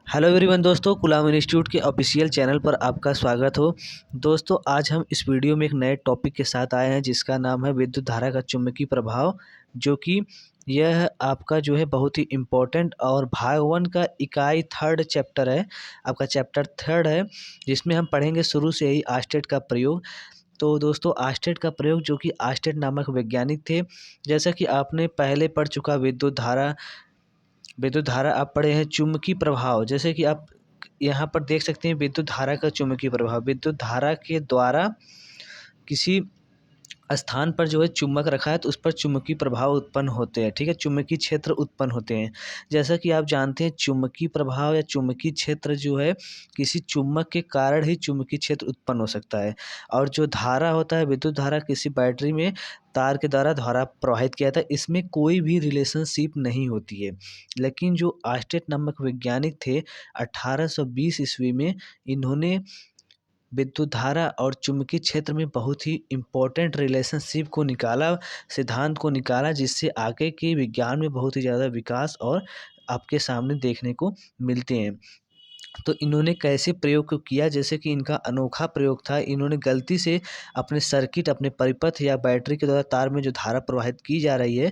Hello everyone दोस्तों, गुलाम institute के official channel पर आपका स्वागत हो। दोस्तों, आज हम इस वीडियो में एक नए टॉपिक के साथ आए हैं जिसका नाम है विद्युत धारा का चुंबकीय प्रभाव, जो कि यह आपका जो है बहुत ही इम्पोर्टेंट और भाग 1 का इकाई 3rd चैप्टर है। आपका चैप्टर 3rd है, जिसमें हम पढ़ेंगे शुरू से ही आस्टेट का प्रयोग। तो दोस्तों, आस्टेट का प्रयोग, जो कि आस्टेट नामक वैज्ञानिक थे। जैसा कि आपने पहले पढ़ चुका विद्युत धारा आप पढ़े हैं चुंबकीय प्रभाव। जैसे कि आप यहाँ पर देख सकते हैं विद्युत धारा का चुंबकीय प्रभाव। विद्युत धारा के द्वारा किसी स्थान पर जो है चुम्बक रखा है तो उस पर चुंबकीय प्रभाव उत्पन्न होते हैं। ठीक है, चुंबकीय क्षेत्र उत्पन्न होते हैं। जैसा कि आप जानते हैं, चुंबकीय प्रभाव या चुंबकीय क्षेत्र जो है किसी चुम्बक के कारण ही चुंबकीय क्षेत्र उत्पन्न हो सकता है। और जो धारा होता है, विद्युत धारा, किसी बैटरी में तार के द्वारा धारा प्रवाहित किया था, इसमें कोई भी रिलेशनशिप नहीं होती है। लेकिन जो आस्टेट नामक वैज्ञानिक थे, 1820 ईस्वी में इन्होंने विद्युत धारा और चुंबकीय क्षेत्र में बहुत ही इम्पोर्टेंट रिलेशनशिप को निकाला, सिद्धांत को निकाला, जिससे आगे के विज्ञान में बहुत ही ज़्यादा विकास और आपके सामने देखने को मिलते हैं। तो इन्होंने कैसे प्रयोग को किया, जैसे कि इनका अनोखा प्रयोग था। इन्होंने गलती से अपने सर्किट, अपने परिपथ या बैटरी के द्वारा तार में जो धारा प्रवाहित की जा रही है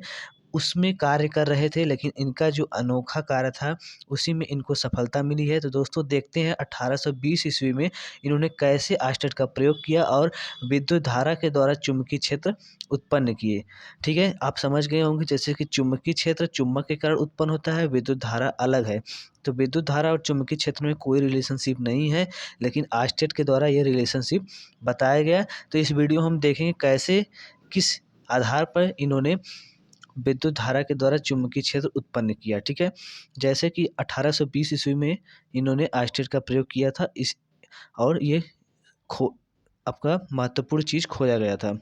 उसमें कार्य कर रहे थे, लेकिन इनका जो अनोखा कार्य था उसी में इनको सफलता मिली है। तो दोस्तों, देखते हैं 1820 ईस्वी में इन्होंने कैसे आस्टेट का प्रयोग किया और विद्युत धारा के द्वारा चुंबकीय क्षेत्र उत्पन्न किए। ठीक है, आप समझ गए होंगे जैसे कि चुंबकीय क्षेत्र चुंबक के कारण उत्पन्न होता है, विद्युत धारा अलग है। तो विद्युत धारा और चुंबकीय क्षेत्र में कोई रिलेशनशिप नहीं है, लेकिन आस्टेट के द्वारा ये रिलेशनशिप बताया गया। तो इस वीडियो हम देखेंगे कैसे, किस आधार पर इन्होंने विद्युत धारा के द्वारा चुंबकीय क्षेत्र उत्पन्न किया। ठीक है, जैसे कि 1820 ईस्वी में इन्होंने आस्टेट का प्रयोग किया था इस और ये खो आपका महत्वपूर्ण चीज़ खोजा गया था।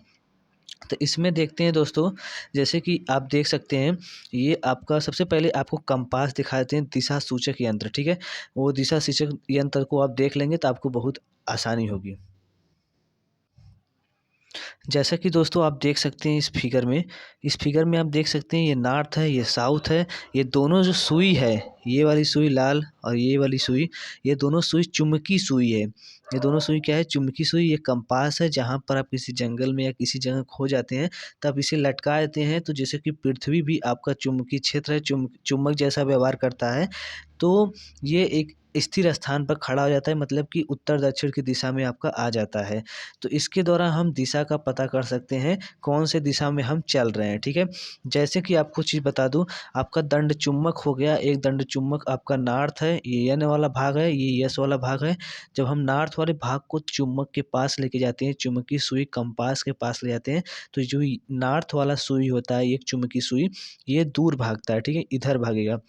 तो इसमें देखते हैं दोस्तों, जैसे कि आप देख सकते हैं, ये आपका सबसे पहले आपको कंपास दिखा देते हैं, दिशा सूचक यंत्र। ठीक है, वो दिशा सूचक यंत्र को आप देख लेंगे तो आपको बहुत आसानी होगी। जैसा कि दोस्तों आप देख सकते हैं इस फिगर में आप देख सकते हैं, ये नॉर्थ है, ये साउथ है। ये दोनों जो सुई है, ये वाली सुई लाल और ये वाली सुई, ये दोनों सुई चुंबकीय सुई है। ये दोनों सुई क्या है? चुंबकीय सुई। ये कंपास है, जहाँ पर आप किसी जंगल में या किसी जगह खो जाते हैं तो आप इसे लटका देते हैं। तो जैसे कि पृथ्वी भी आपका चुंबकीय क्षेत्र है, चुंबक जैसा व्यवहार करता है। तो ये एक स्थिर स्थान पर खड़ा हो जाता है, मतलब कि उत्तर दक्षिण की दिशा में आपका आ जाता है। तो इसके द्वारा हम दिशा का पता कर सकते हैं, कौन से दिशा में हम चल रहे हैं। ठीक है, जैसे कि आपको चीज़ बता दूं, आपका दंड चुम्बक हो गया। एक दंड चुम्बक आपका नॉर्थ है, ये एन वाला भाग है, ये यस वाला भाग है। जब हम नॉर्थ वाले भाग को चुम्बक के पास लेके जाते हैं, चुम्बकीय सुई कंपास के पास ले जाते हैं, तो जो नॉर्थ वाला सुई होता है, एक चुम्बकीय सुई, ये दूर भागता है। ठीक है, इधर भागेगा,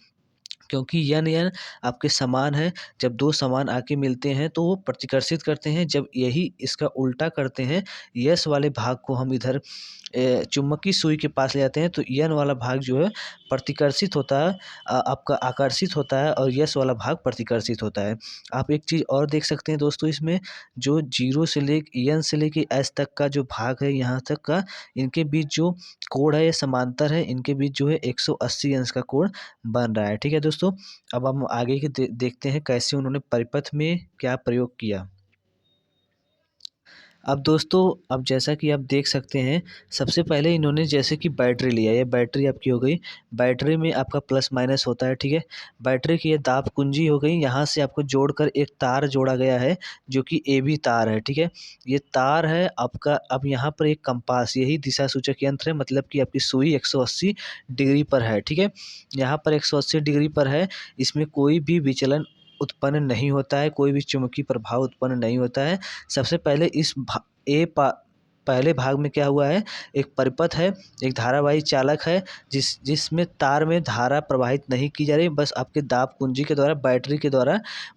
क्योंकि यन यन आपके समान है। जब दो समान आके मिलते हैं तो वो प्रतिकर्षित करते हैं। जब यही इसका उल्टा करते हैं, यस वाले भाग को हम इधर चुंबकीय सुई के पास ले जाते हैं, तो यन वाला भाग जो है प्रतिकर्षित होता है, आपका आकर्षित होता है, और यस वाला भाग प्रतिकर्षित होता है। आप एक चीज़ और देख सकते हैं दोस्तों, इसमें जो जीरो से ले यन से लेके एस तक का जो भाग है, यहाँ तक का, इनके बीच जो कोण है ये समांतर है। इनके बीच जो है 180 अंश का कोण बन रहा है। ठीक है दोस्तों, अब हम आगे के देखते हैं कैसे उन्होंने परिपथ में क्या प्रयोग किया। अब दोस्तों, अब जैसा कि आप देख सकते हैं, सबसे पहले इन्होंने जैसे कि बैटरी लिया। ये बैटरी आपकी हो गई। बैटरी में आपका प्लस माइनस होता है। ठीक है, बैटरी की ये दाब कुंजी हो गई। यहाँ से आपको जोड़कर एक तार जोड़ा गया है, जो कि ए बी तार है। ठीक है, ये तार है आपका। अब यहाँ पर एक कंपास, यही दिशा सूचक यंत्र है, मतलब कि आपकी सुई 180 डिग्री पर है। ठीक है, यहाँ पर 180 डिग्री पर है। इसमें कोई भी विचलन उत्पन्न नहीं होता है, कोई भी चुंबकीय प्रभाव उत्पन्न नहीं होता है। सबसे पहले पहले भाग में क्या हुआ है, एक परिपथ है, एक धारावाही चालक है, जिसमें तार में धारा प्रवाहित नहीं की जा रही, बस आपके दाब कुंजी के द्वारा,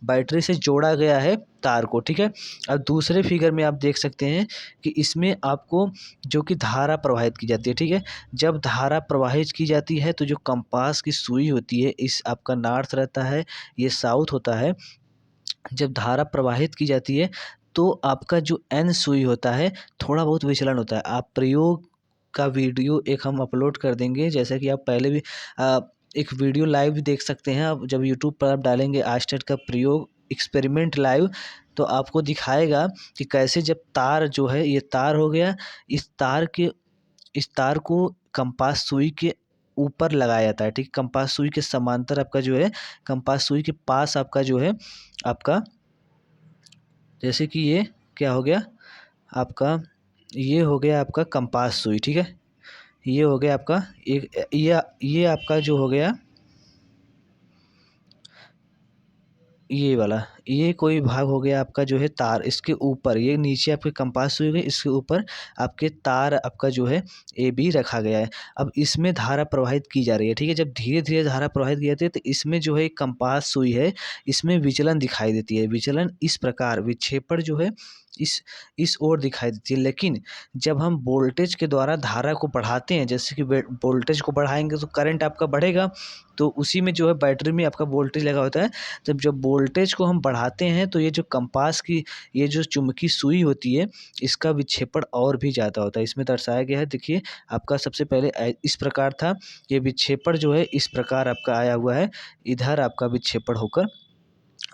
बैटरी से जोड़ा गया है तार को। ठीक है, अब दूसरे फिगर में आप देख सकते हैं कि इसमें आपको जो कि धारा प्रवाहित की जाती है। ठीक है, जब धारा प्रवाहित की जाती है तो जो कंपास की सुई होती है, इस आपका नॉर्थ रहता है, ये साउथ होता है। जब धारा प्रवाहित की जाती है तो आपका जो एन सुई होता है, थोड़ा बहुत विचलन होता है। आप प्रयोग का वीडियो एक हम अपलोड कर देंगे, जैसा कि आप पहले भी एक वीडियो लाइव भी देख सकते हैं आप। जब यूट्यूब पर आप डालेंगे आस्टेट का प्रयोग एक्सपेरिमेंट लाइव, तो आपको दिखाएगा कि कैसे जब तार जो है, ये तार हो गया, इस तार को कंपास सुई के ऊपर लगाया जाता है, ठीक। कंपास सुई के समांतर आपका जो है, कंपास सुई के पास आपका जो है, आपका जैसे कि ये क्या हो गया आपका, ये हो गया आपका कंपास सुई, ठीक है। ये हो गया आपका एक, ये आपका जो हो गया ये वाला, ये कोई भाग हो गया आपका जो है तार, इसके ऊपर ये नीचे आपके कंपास सुई गई, इसके ऊपर आपके तार आपका जो है ए बी रखा गया है। अब इसमें धारा प्रवाहित की जा रही है, ठीक है। जब धीरे धीरे धारा प्रवाहित की जाती है तो इसमें जो है एक कंपास सुई है, इसमें विचलन दिखाई देती है। विचलन इस प्रकार, विक्षेपण जो है इस ओर दिखाई देती है। लेकिन जब हम वोल्टेज के द्वारा धारा को बढ़ाते हैं, जैसे कि वोल्टेज को बढ़ाएंगे तो करंट आपका बढ़ेगा, तो उसी में जो है बैटरी में आपका वोल्टेज लगा होता है। जब वोल्टेज को हम बढ़ाते हैं तो ये जो कंपास की ये जो चुंबकीय सुई होती है, इसका विक्षेपण और भी ज़्यादा होता है। इसमें दर्शाया गया है, देखिए आपका सबसे पहले इस प्रकार था, ये विक्षेपण जो है इस प्रकार आपका आया हुआ है, इधर आपका विक्षेपण होकर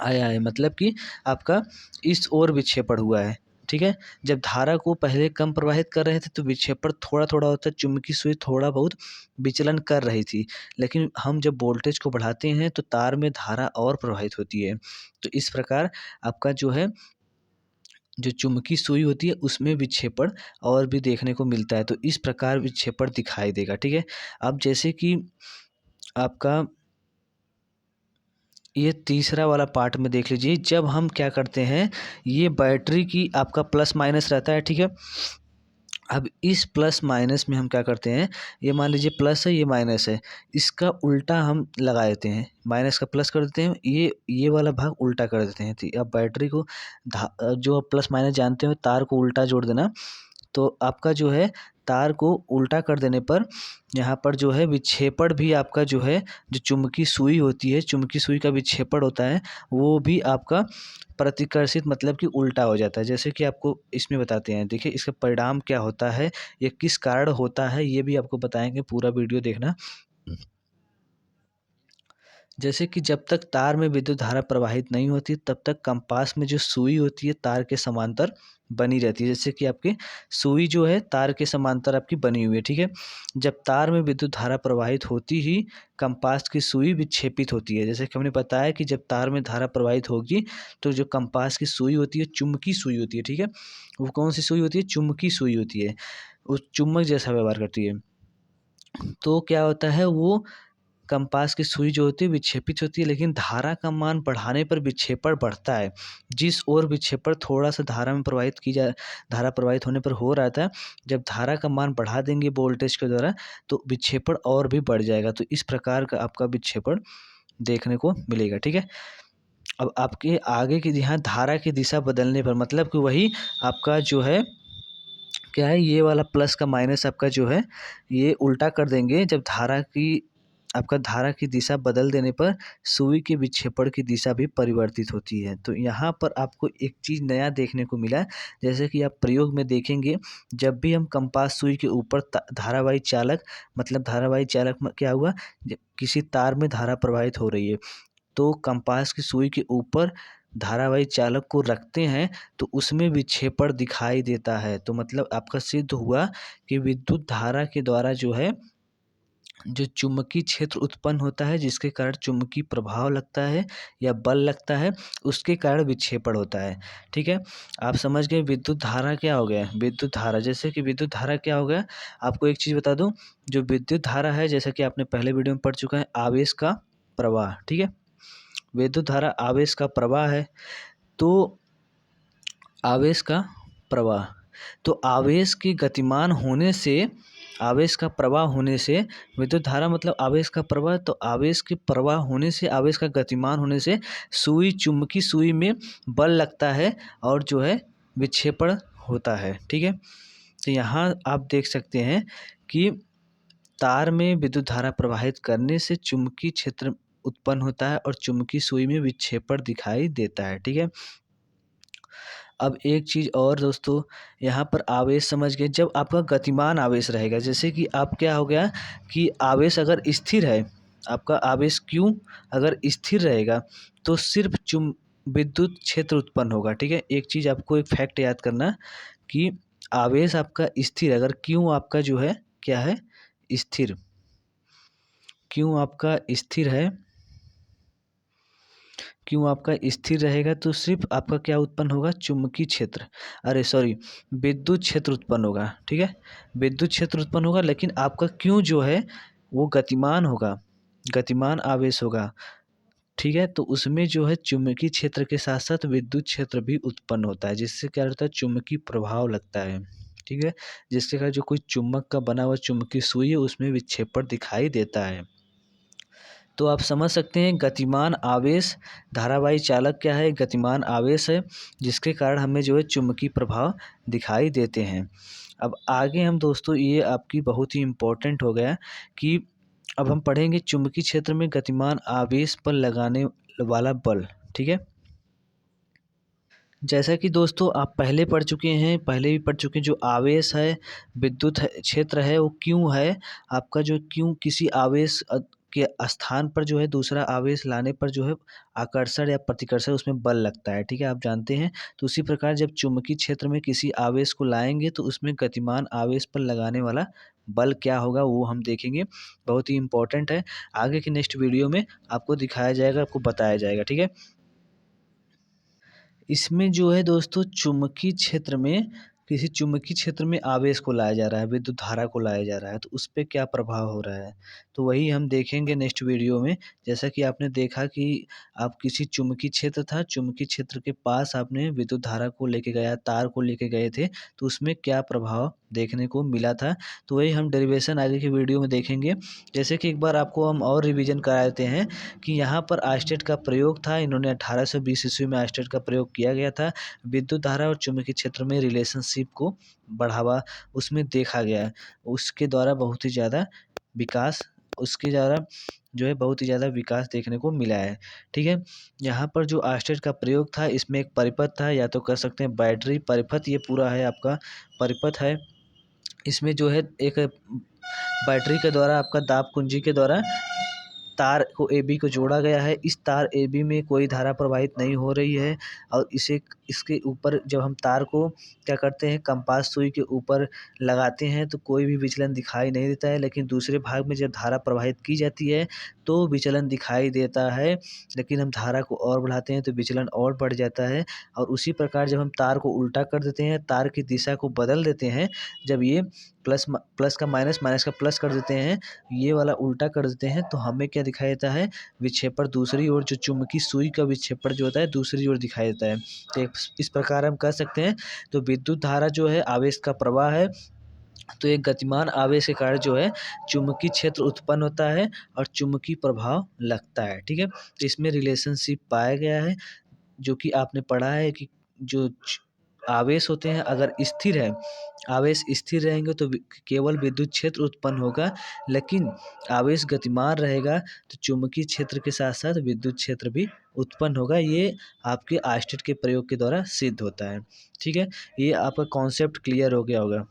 आया है, मतलब कि आपका इस ओर विक्षेपण हुआ है, ठीक है। जब धारा को पहले कम प्रवाहित कर रहे थे तो विक्षेपण थोड़ा थोड़ा होता है, चुंबकीय सुई थोड़ा बहुत विचलन कर रही थी। लेकिन हम जब वोल्टेज को बढ़ाते हैं तो तार में धारा और प्रवाहित होती है। तो इस प्रकार आपका जो है, जो चुंबकीय सुई होती है उसमें विक्षेपण और भी देखने को मिलता है। तो इस प्रकार विक्षेपण दिखाई देगा, ठीक है। अब जैसे कि आपका ये तीसरा वाला पार्ट में देख लीजिए, जब हम क्या करते हैं, ये बैटरी की आपका प्लस माइनस रहता है, ठीक है। अब इस प्लस माइनस में हम क्या करते हैं, ये मान लीजिए प्लस है, ये माइनस है, इसका उल्टा हम लगा देते हैं, माइनस का प्लस कर देते हैं, ये वाला भाग उल्टा कर देते हैं। तो अब बैटरी को जो प्लस माइनस जानते हो, तार को उल्टा जोड़ देना, तो आपका जो है तार को उल्टा कर देने पर यहाँ पर जो है विक्षेपण भी आपका जो है, जो चुंबकीय सुई होती है, चुंबकीय सुई का विक्षेपण होता है, वो भी आपका प्रतिकर्षित मतलब कि उल्टा हो जाता है। जैसे कि आपको इसमें बताते हैं, देखिए इसका परिणाम क्या होता है, ये किस कारण होता है, ये भी आपको बताएंगे, पूरा वीडियो देखना। जैसे कि जब तक तार में विद्युत धारा प्रवाहित नहीं होती तब तक कंपास में जो सुई होती है तार के समांतर बनी रहती है। जैसे कि आपकी सुई जो है तार के समांतर आपकी बनी हुई है, ठीक है। जब तार में विद्युत धारा प्रवाहित होती ही कंपास की सुई विक्षेपित होती है। जैसे कि हमने बताया कि जब तार में धारा प्रवाहित होगी तो जो कंपास की सुई होती है चुंबकीय सुई होती है, ठीक है। वो कौन सी सुई होती है, चुंबकीय सुई होती है, वो चुम्बक जैसा व्यवहार करती है। तो क्या होता है, वो कंपास की सुई जो होती है विक्षेपित होती है, लेकिन धारा का मान बढ़ाने पर विक्षेपण बढ़ता है। जिस ओर विक्षेपण थोड़ा सा धारा प्रवाहित होने पर हो रहा था, जब धारा का मान बढ़ा देंगे वोल्टेज के द्वारा तो विक्षेपण और भी बढ़ जाएगा। तो इस प्रकार का आपका विक्षेपण देखने को मिलेगा, ठीक है। अब आपके आगे की यहाँ धारा की दिशा बदलने पर, मतलब कि वही आपका जो है क्या है, ये वाला प्लस का माइनस आपका जो है ये उल्टा कर देंगे। जब धारा की दिशा बदल देने पर सुई के विक्षेपण की दिशा भी परिवर्तित होती है। तो यहाँ पर आपको एक चीज़ नया देखने को मिला, जैसे कि आप प्रयोग में देखेंगे, जब भी हम कंपास सुई के ऊपर धारावाही चालक, मतलब धारावाही चालक में क्या हुआ, किसी तार में धारा प्रवाहित हो रही है तो कंपास की सुई के ऊपर धारावाही चालक को रखते हैं तो उसमें विक्षेपण दिखाई देता है। तो मतलब आपका सिद्ध हुआ कि विद्युत धारा के द्वारा जो है, जो चुंबकीय क्षेत्र उत्पन्न होता है, जिसके कारण चुंबकीय प्रभाव लगता है या बल लगता है, उसके कारण विक्षेपण होता है, ठीक है। आप समझ गए विद्युत धारा क्या हो गया। विद्युत धारा, जैसे कि विद्युत धारा क्या हो गया, आपको एक चीज़ बता दूं, जो विद्युत धारा है, जैसा कि आपने पहले वीडियो में पढ़ चुका है, आवेश का प्रवाह, ठीक है। विद्युत धारा आवेश का प्रवाह है। तो आवेश का प्रवाह, तो आवेश के गतिमान होने से, आवेश का प्रवाह होने से, विद्युत धारा मतलब आवेश का प्रवाह, तो आवेश के प्रवाह होने से, आवेश का गतिमान होने से सुई, चुंबकीय सुई में बल लगता है और जो है विक्षेपण होता है, ठीक है। तो यहाँ आप देख सकते हैं कि तार में विद्युत धारा प्रवाहित करने से चुंबकीय क्षेत्र उत्पन्न होता है और चुंबकीय सुई में विक्षेपण दिखाई देता है, ठीक है। अब एक चीज़ और दोस्तों, यहाँ पर आवेश समझ गए। जब आपका गतिमान आवेश रहेगा, जैसे कि आप क्या हो गया कि आवेश अगर स्थिर है, आपका आवेश Q अगर स्थिर रहेगा तो सिर्फ विद्युत क्षेत्र उत्पन्न होगा। ठीक है, एक चीज़ आपको एक फैक्ट याद करना कि आवेश आपका स्थिर, अगर Q आपका जो है क्या है, स्थिर, Q आपका स्थिर है, क्यों आपका स्थिर रहेगा तो सिर्फ आपका क्या उत्पन्न होगा, चुंबकीय क्षेत्र, अरे सॉरी, विद्युत क्षेत्र उत्पन्न होगा। ठीक है, विद्युत क्षेत्र उत्पन्न होगा, लेकिन आपका क्यों जो है वो गतिमान होगा, गतिमान आवेश होगा। ठीक है, तो उसमें जो है चुंबकीय क्षेत्र के साथ साथ विद्युत क्षेत्र भी उत्पन्न होता है, जिससे क्या होता है, चुंबकीय प्रभाव लगता है। ठीक है, जिसके कारण जो कोई चुम्बक का बना हुआ चुंबकीय सुई है उसमें विक्षेपण दिखाई देता है। तो आप समझ सकते हैं गतिमान आवेश, धारावाही चालक क्या है, गतिमान आवेश है, जिसके कारण हमें जो है चुंबकीय प्रभाव दिखाई देते हैं। अब आगे हम दोस्तों, ये आपकी बहुत ही इम्पोर्टेंट हो गया कि अब हम पढ़ेंगे चुंबकीय क्षेत्र में गतिमान आवेश पर लगाने वाला बल। ठीक है, जैसा कि दोस्तों आप पहले पढ़ चुके हैं, पहले भी पढ़ चुके हैं, जो आवेश है, विद्युत क्षेत्र है, वो क्यों है, आपका जो क्यों किसी आवेश के स्थान पर जो है दूसरा आवेश लाने पर जो है आकर्षण या प्रतिकर्षण उसमें बल लगता है। ठीक है, आप जानते हैं। तो उसी प्रकार जब चुंबकीय क्षेत्र में किसी आवेश को लाएंगे तो उसमें गतिमान आवेश पर लगाने वाला बल क्या होगा वो हम देखेंगे, बहुत ही इंपॉर्टेंट है। आगे की नेक्स्ट वीडियो में आपको दिखाया जाएगा, आपको बताया जाएगा। ठीक है, इसमें जो है दोस्तों चुंबकीय क्षेत्र में, किसी चुंबकीय क्षेत्र में आवेश को लाया जा रहा है, विद्युत धारा को लाया जा रहा है, तो उस पे क्या प्रभाव हो रहा है, तो वही हम देखेंगे नेक्स्ट वीडियो में। जैसा कि आपने देखा कि आप किसी चुंबकीय क्षेत्र था, चुंबकीय क्षेत्र के पास आपने विद्युत धारा को लेके गया, तार को लेके गए थे, तो उसमें क्या प्रभाव देखने को मिला था, तो वही हम डेरिवेशन आगे की वीडियो में देखेंगे। जैसे कि एक बार आपको हम और रिवीजन करा देते हैं कि यहाँ पर आस्टेट का प्रयोग था, इन्होंने 1820 ईस्वी में आस्टेट का प्रयोग किया गया था। विद्युत धारा और चुंबकीय क्षेत्र में रिलेशनशिप को बढ़ावा उसमें देखा गया है। उसके द्वारा बहुत ही ज़्यादा विकास, उसके द्वारा जो है बहुत ही ज़्यादा विकास देखने को मिला है। ठीक है, यहाँ पर जो आस्टेट का प्रयोग था, इसमें एक परिपथ था, या तो कह सकते हैं बैटरी परिपथ, ये पूरा है आपका परिपथ है। इसमें जो है एक बैटरी के द्वारा, आपका दाब कुंजी के द्वारा तार को AB को जोड़ा गया है। इस तार AB में कोई धारा प्रवाहित नहीं हो रही है, और इसके ऊपर जब हम तार को क्या करते हैं, कंपास सुई के ऊपर लगाते हैं तो कोई भी विचलन दिखाई नहीं देता है, लेकिन दूसरे भाग में जब धारा प्रवाहित की जाती है तो विचलन दिखाई देता है, लेकिन हम धारा को और बढ़ाते हैं तो विचलन और बढ़ जाता है। और उसी प्रकार जब हम तार को उल्टा कर देते हैं, तार की दिशा को बदल देते हैं, जब ये प्लस का माइनस, माइनस का प्लस कर देते हैं, ये वाला उल्टा कर देते हैं, तो हमें क्या दिखाई देता है, विक्षेपण दूसरी ओर, जो चुंबकीय सुई का विक्षेपण जो होता है दूसरी ओर दिखाई देता है। तो इस प्रकार हम कह सकते हैं, तो विद्युत धारा जो है आवेश का प्रवाह है, तो एक गतिमान आवेश के कारण जो है चुंबकीय क्षेत्र उत्पन्न होता है और चुंबकीय प्रभाव लगता है। ठीक है, तो इसमें रिलेशनशिप पाया गया है, जो कि आपने पढ़ा है कि जो आवेश होते हैं अगर स्थिर है, आवेश स्थिर रहेंगे तो केवल विद्युत क्षेत्र उत्पन्न होगा, लेकिन आवेश गतिमान रहेगा तो चुंबकीय क्षेत्र के साथ साथ विद्युत क्षेत्र भी उत्पन्न होगा। ये आपके आस्टेट के प्रयोग के द्वारा सिद्ध होता है। ठीक है, ये आपका कॉन्सेप्ट क्लियर हो गया होगा।